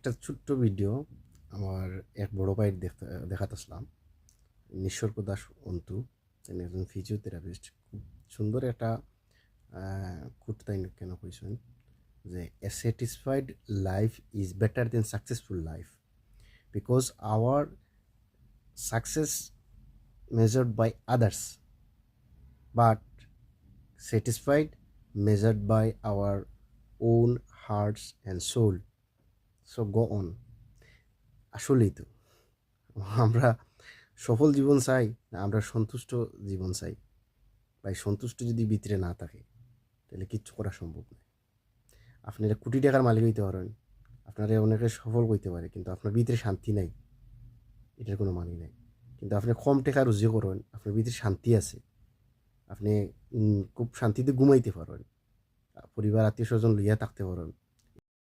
একটা ছোট্ট ভিডিও আমার এক বড় ভাইয়ের দেখাতেছিলাম। নিসর্গ দাস অন্তু, তিনি একজন ফিজিওথেরাপিস্ট। খুব সুন্দর একটা কোট তাই কেন কইছেন যে a satisfied life is better than successful life, because our success measured by others, but satisfied measured by our own hearts and soul. So go on. আসলেই তো আমরা সফল জীবন চাই না আমরা সন্তুষ্ট জীবন চাই? ভাই, সন্তুষ্ট যদি ভিতরে না থাকে তাহলে কিচ্ছু করা সম্ভব নয়। আপনারা কোটি টাকার মালিক হইতে পারেন, আপনারা অনেকে সফল করতে পারে, কিন্তু আপনার ভিতরে শান্তি নাই, এটার কোনো মানে নাই। কিন্তু আপনি কম টাকা রুজি করেন, আপনার ভিতরে শান্তি আছে, আপনি খুব শান্তিতে ঘুমাইতে পারেন, পরিবার আত্মীয় স্বজন লইয়া থাকতে পারেন,